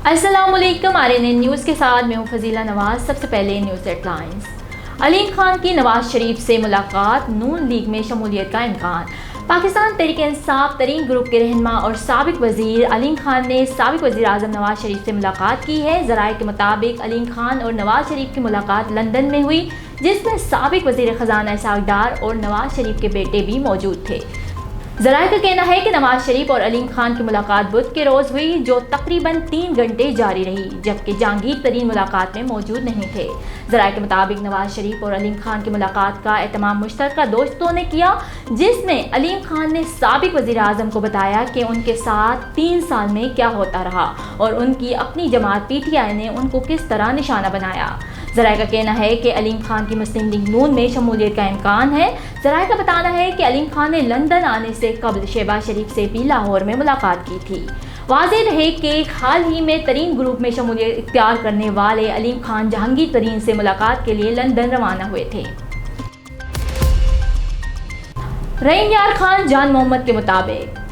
अस्सलामुअलैकुम RNN news के साथ मैं हूं फजीला नवाज। सबसे पहले न्यूज़ हेडलाइंस। अलीम खान की नवाज शरीफ से मुलाकात, नून लीग में शमूलियत का इम्कान। पाकिस्तान तहरीक इंसाफ तरीन ग्रुप के रहनुमा और साबिक वजीर अलीम खान ने साबिक वजीर आज़म नवाज शरीफ से मुलाकात की है। ज़राए के मुताबिक अलीम खान और नवाज शरीफ की मुलाकात लंदन में हुई, जिसमें साबिक वजीर ख़जाना इसहाक डार और नवाज शरीफ के बेटे भी मौजूद थे। ज़राए का कहना है कि नवाज शरीफ और अलीम खान की मुलाकात बुध के रोज़ हुई, जो तकरीबन 3 घंटे जारी रही, जबकि जहांगीर तरीन मुलाकात में मौजूद नहीं थे। ज़राए के मुताबिक नवाज शरीफ और अलीम खान की मुलाकात का एहतमाम मुश्तरका दोस्तों ने किया, जिसमें अलीम खान ने साबिक वज़ीर आज़म को बताया कि उनके साथ 3 साल में क्या होता रहा और उनकी अपनी जमात PTI ने उनको किस तरह निशाना बनाया। ज़राए का कहना है कि अलीम खान की मुस्लिम लीग नून में शमूलियत का इम्कान है। ज़राए का बताना है कि अलीम खान ने लंदन आने से कबल शहबाज शरीफ से भी लाहौर में मुलाकात की थी। वाज़ेह रहे कि हाल ही में तरीन ग्रुप में शमूलियत इख्तियार करने वाले अलीम खान जहांगीर तरीन से मुलाकात के लिए लंदन रवाना हुए थे। रहीम यार खान जान मोहम्मद के मुताबिक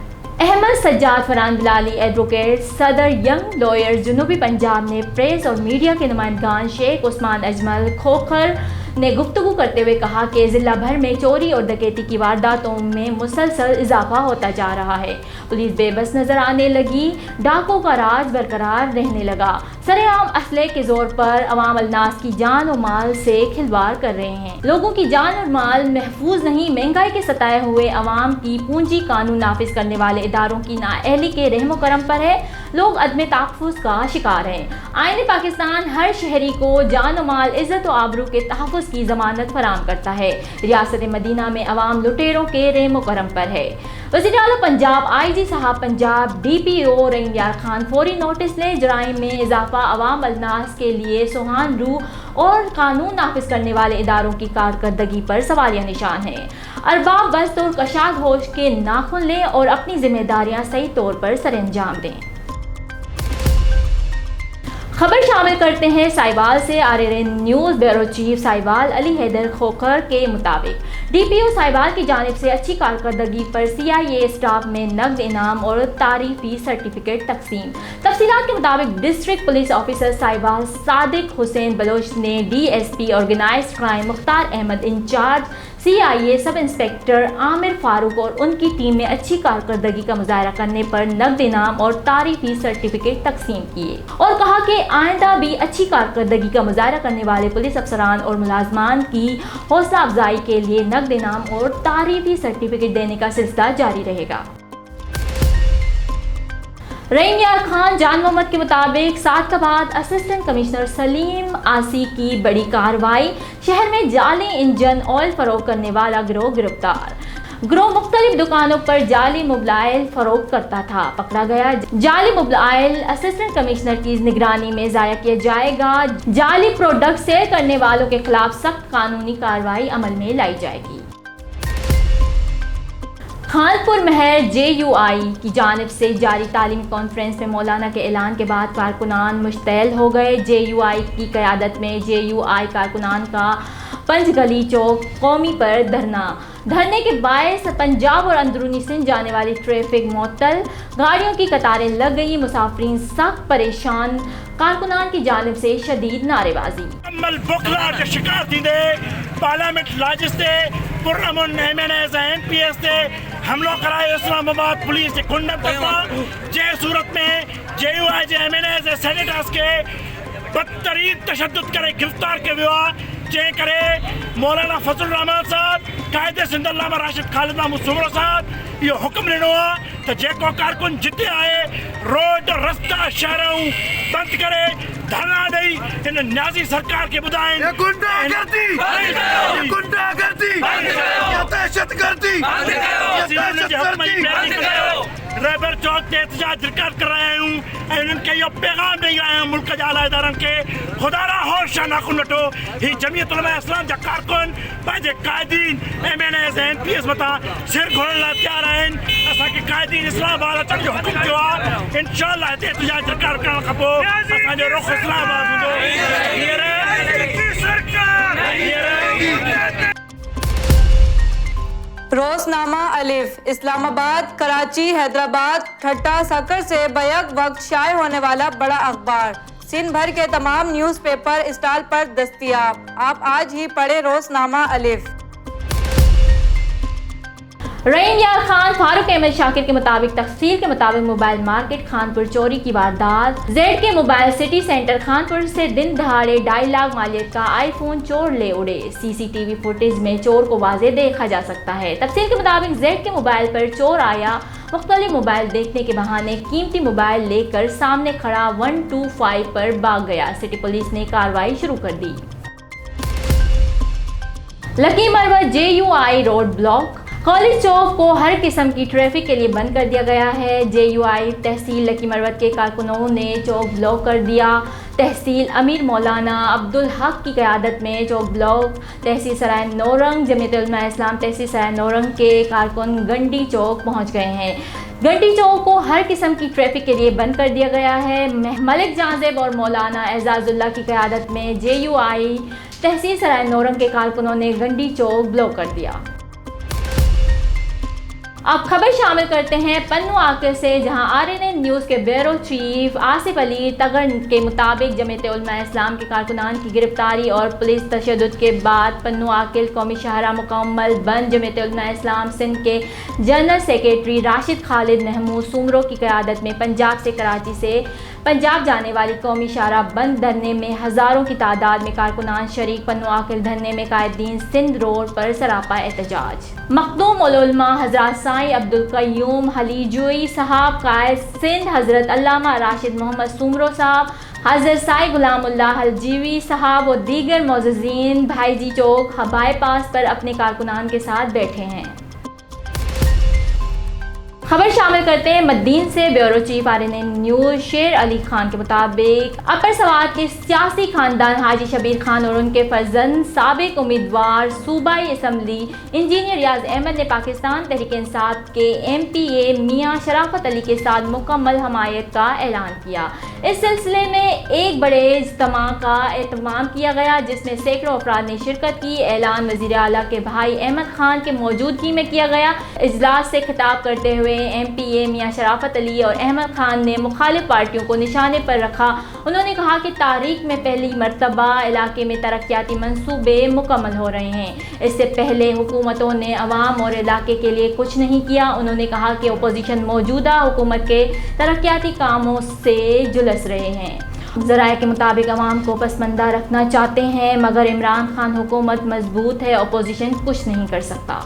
अहमद सज्जाद फरहान बिलाली एडवोकेट सदर यंग लॉयर जनूबी पंजाब ने प्रेस और मीडिया के नुमाइंदगान शेख उस्मान अजमल खोखर ने गुफ्तगू करते हुए कहा कि ज़िला भर में चोरी और डकैती की वारदातों में मुसलसल इजाफा होता जा रहा है। पुलिस बेबस नजर आने लगी, डाकों का राज बरकरार रहने लगा। सरेआम असले के जोर पर अवाम अलनास की जान और माल से खिलवाड़ कर रहे हैं। लोगों की जान और माल महफूज नहीं, महंगाई के सताए हुए अवाम की पूंजी कानून नाफिज करने वाले इदारों की नाअहली के रहमो करम पर है। लोग अदम तहफ़्फ़ुज़ का शिकार हैं। आईन पाकिस्तान हर शहरी को जान और माल, इज़्ज़त और आबरू के तहफ़्फ़ुज़ की ज़मानत फराहम करता है। रियासत मदीना में अवाम लुटेरों के रहमो करम पर है। वज़ीर आला पंजाब IG साहब पंजाब DPO रहीम यार खान फौरी नोटिस लें। जराइम में इजाफा अवाम अलनास के लिए सुहान रूह और कानून नाफिज करने वाले इदारों की कारकर्दगी पर सवालिया निशान है। अरबाब वस्त और कशाद होश के नाखुन लें और अपनी जिम्मेदारियां सही तौर पर सरअंजाम दें। खबर शामिल करते हैं साहिवाल से। RNN news bureau chief Sahiwal Ali Haider Khokhar के मुताबिक DPO साहिवाल की जानिब से अच्छी कारकर्दगी पर CIA स्टाफ में नकद इनाम और तारीफी सर्टिफिकेट तकसीम। तफसीलात के मुताबिक district police officer Sahiwal Sadiq Hussain Baloch ने DSP organised crime Mukhtar Ahmed incharge CIA sub inspector Aamir Farooq और उनकी टीम में अच्छी कारकर्दगी का मुजाहरा करने पर नकद इनाम और तारीफी सर्टिफिकेट तकसीम किए और कहा कि आइंदा भी अच्छी कारकर्दगी का मुजाहरा करने वाले पुलिस अफसरान और मुलाजमान की हौसला अफजाई के लिए नकद इनाम और तारीफी सर्टिफिकेट देने का सिलसिला जारी रहेगा। रहीम यार खान जान मोहम्मद के मुताबिक सादकाबाद असिस्टेंट कमिश्नर सलीम आसी की बड़ी कार्रवाई। शहर में जाली इंजन ऑयल फरोख्त करने वाला गिरोह गिरफ्तार। गिरोह मुख्तलिफ दुकानों पर जाली मोबाइल फरोख्त करता था, पकड़ा गया। जाली मोबाइल असिस्टेंट कमिश्नर की निगरानी में जाया किया जाएगा। जाली प्रोडक्ट सेल करने वालों के खिलाफ सख्त कानूनी कार्रवाई अमल में लाई जाएगी। खानपुर महर JUI की जानिब से जारी तालीमी कॉन्फ्रेंस में मौलाना के ऐलान के बाद कारकुनान मुश्तैल हो गए। JUI की क़यादत में JUI कारकुनान का पंचगली चौक कौमी पर धरने के बायस पंजाब और अंदरूनी सिंध जाने वाली ट्रैफिक मुअत्तल, गाड़ियों की कतारें लग गई, मुसाफिरीन सख्त परेशान। कारकुनान की जानिब से शदीद नारेबाजी। पार्लियामेंट लाजिस थे पुरअमन MNS MPS थे हमलों कराए इस्लामाबाद पुलिस के कुंडम करता जे सूरत में JUI MNS सेनेटर्स के बदतरीन तशद्दुद करे गिरफ्तार के विवाह जे करे मौलाना फजल रहमान साहब कायदे सिंध अल्लामा राशिद खालिद महमूद सुमरो साहब यो हुक्म ॾिनो आहे त जेको कारकुन जिते आए रोड रस्ता शहरों बंद करे धरना ॾेई इन न्याज़ी सरकार के ॿुधाइनि रैबर चौक ते एहतजाज रिकॉर्ड कर रहे हूँ इनके यो पैगाम ॾेई आया हूँ मुल्क जा आला इदारनि के खुदारा होश नाखुन वठो। ही जमियत उलमा इस्लाम जा कारकुन पंहिंजे क़ाइदीन MNS MPS मथां सिर घोड़ण लाइ तयार आहिनि। असांखे क़ाइदीन इस्लामाबाद अचण जो हुकुम कयो आहे। इंशाअल्लाह हिते एहतजाज रिकॉर्ड करण खां पोइ असांजो रुख़ इस्लामाबाद हूंदो। रोजनामा अलिफ, इस्लामाबाद, कराची, हैदराबाद, ठट्टा, सकर से बैक वक्त शाये होने वाला बड़ा अखबार सिंध भर के तमाम न्यूज़पेपर स्टॉल पर दस्तयाब। आप आज ही पढ़े रोजनामा अलिफ। रईम यार खान फारूक अहमद शाकिर के मुताबिक तफसील के मुताबिक मोबाइल मार्केट खानपुर चोरी की वारदात। जेड के मोबाइल सिटी सेंटर खानपुर से दिन दहाड़े 2.5 लाख मालियत का आईफोन चोर ले उड़े। सीसीटीवी फुटेज में चोर को वाज़े देखा जा सकता है। तफसील के मुताबिक जेड के मोबाइल पर चोर आया, मुख्तलिफ मोबाइल देखने के बहाने कीमती मोबाइल लेकर सामने खड़ा 125 पर भाग गया। सिटी पुलिस ने कार्रवाई शुरू कर दी। Lakki Marwat JUI road block. College Chowk को हर किस्म की ट्रैफिक के लिए बंद कर दिया गया है। JUI तहसील लकी मरवत के कारकुनों ने चौक ब्लॉक कर दिया। तहसील अमीर मौलाना अब्दुल हक की क़यादत में चौक ब्लॉक। तहसील सराय नौरंग जमीयत उलमा इस्लाम तहसील सराय नौरंग के कारकुन गंडी चौक पहुंच गए हैं। गंडी चौक को हर किस्म की ट्रैफिक के लिए बंद कर दिया गया है। मलिक जाज़ेब और मौलाना एजाजुल्लाह की क़यादत में JUI तहसील सराय नौरंग के कारकुनों ने गंडी चौक ब्लॉक कर दिया। अब खबर शामिल करते हैं पन्नू आकिल से, जहां RNN न्यूज़ के ब्यूरो चीफ आसिफ अली तगर के मुताबिक जमीयत उलमा इस्लाम के कारकुनान की गिरफ्तारी और पुलिस तशद्दुद के बाद पन्नू आकिल कौमी शाहरा मुकम्मल बंद। जमीयत उलमा इस्लाम सिंध के जनरल सेक्रेटरी राशिद खालिद महमूद सुमरो की क़यादत में पंजाब से कराची से पंजाब जाने वाली कौमी शाहरा बंद धरने में हज़ारों की तादाद में कारकुनान शरीक। पन्नू आकिल धरने में कायदीन सिंध रोड पर सरापा एहतजाज। मखदूम उल-उलमा हज़रत साईं अब्दुल क़य्यूम हलीजुई साहब, कायद सिंध हज़रत अल्लामा राशिद मोहम्मद सुमरो साहब, हज़रत साईं गुलामुल्लाह हलजीवी साहब और दीगर मोअज़्ज़िज़ीन भाईजी चौक बाईपास पर अपने कारकुनान के साथ बैठे हैं। खबर शामिल करते हैं मद्दीन से। ब्यूरो चीफ RNN न्यूज़ शेर अली खान के मुताबिक अपर सवात के सियासी खानदान हाजी शबीर खान और उनके फर्जंद साबिक उम्मीदवार सूबाई असम्बली इंजीनियर रियाज अहमद ने पाकिस्तान तहरीक इंसाफ के MPA मियां शराफत अली के साथ मुकम्मल हमायत का ऐलान किया। इस सिलसिले में एक बड़े इज्तिमा का एहतमाम किया गया, जिसमें सैकड़ों अफराद ने शिरकत की। ऐलान वज़ीर आला के भाई अहमद खान के मौजूदगी में किया गया। इजलास से खिताब करते हुए MPA मियां शराफत अली और अहमद खान ने मुखालिफ पार्टियों को निशाने पर रखा। उन्होंने कहा कि तारीख में पहली मरतबा इलाके में तरक्याती मंसूबे मुकम्मल हो रहे हैं। इससे पहले हुकूमतों ने अवाम और इलाके के लिए कुछ नहीं किया। उन्होंने कहा कि अपोजिशन मौजूदा हुकूमत के तरक्याती कामों से जुलस रहे हैं। ज़राए के मुताबिक अवाम को पसमंदा रखना चाहते हैं, मगर इमरान खान हुकूमत मजबूत है, अपोजिशन कुछ नहीं कर सकता।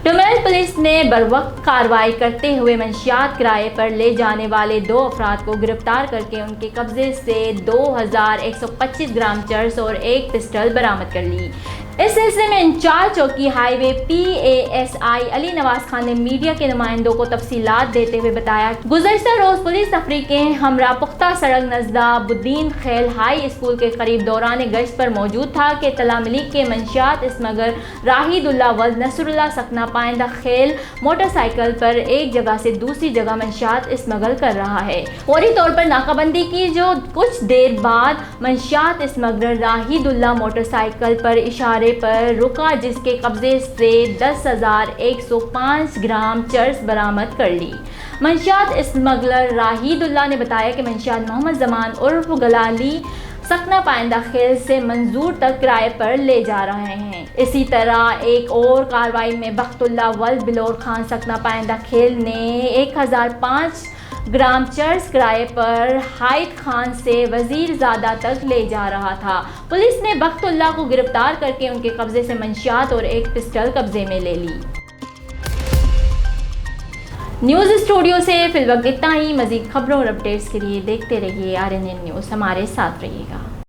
डुमराल पुलिस ने बरवक्त कार्रवाई करते हुए मंशियात किराए पर ले जाने वाले 2 अफराद को गिरफ्तार करके उनके कब्जे से 2125 ग्राम चरस और 1 पिस्टल बरामद कर ली। इस सिलसिले में इंचार्ज चौकी हाईवे PASI अली नवाज खान ने मीडिया के नुमाइंदों को तफसीलात देते हुए बताया, गुज़श्ता रोज पुलिस तफरीक के हमरा पुख्ता सड़क नज़दा बुद्दीन खेल हाई स्कूल के करीब दौरान गश्त पर मौजूद था कि इत्तला मिली के मंशियात स्मगलर राहिदुल्ला वल्द नसरुल्ला सकना पाइंदा खेल मोटरसाइकिल पर एक जगह से दूसरी जगह मंशियात स्मगल कर रहा है। फौरी तौर पर नाकाबंदी की, जो कुछ देर बाद मंशियात स्मगलर राहिदुल्ला मोटरसाइकिल पर इशारे पर रुका, जिसके कब्जे से 10,105 ग्राम चरस बरामद कर ली। मंशियात स्मगलर राहिदुल्ला ने बताया कि मंशियात मोहम्मद जमान उर्फ गलाली सकना पाइंदा खेल से मंजूर तक किराए पर ले जा रहे हैं। इसी तरह एक और कार्रवाई में बख्तुल्ला वल्द बिलोर खान सकना पाइंदा खेल ने 1005 ग्राम चर्च किराए पर हाइद खान से वजीरजादा तक ले जा रहा था। पुलिस ने बख्तुल्ला को गिरफ्तार करके उनके कब्जे से मंशियात और 1 पिस्टल कब्जे में ले ली। न्यूज़ स्टूडियो से फिलवक्त इतना ही। मज़ीद खबरों और अपडेट्स के लिए देखते रहिए RNN न्यूज़, हमारे साथ रहिएगा।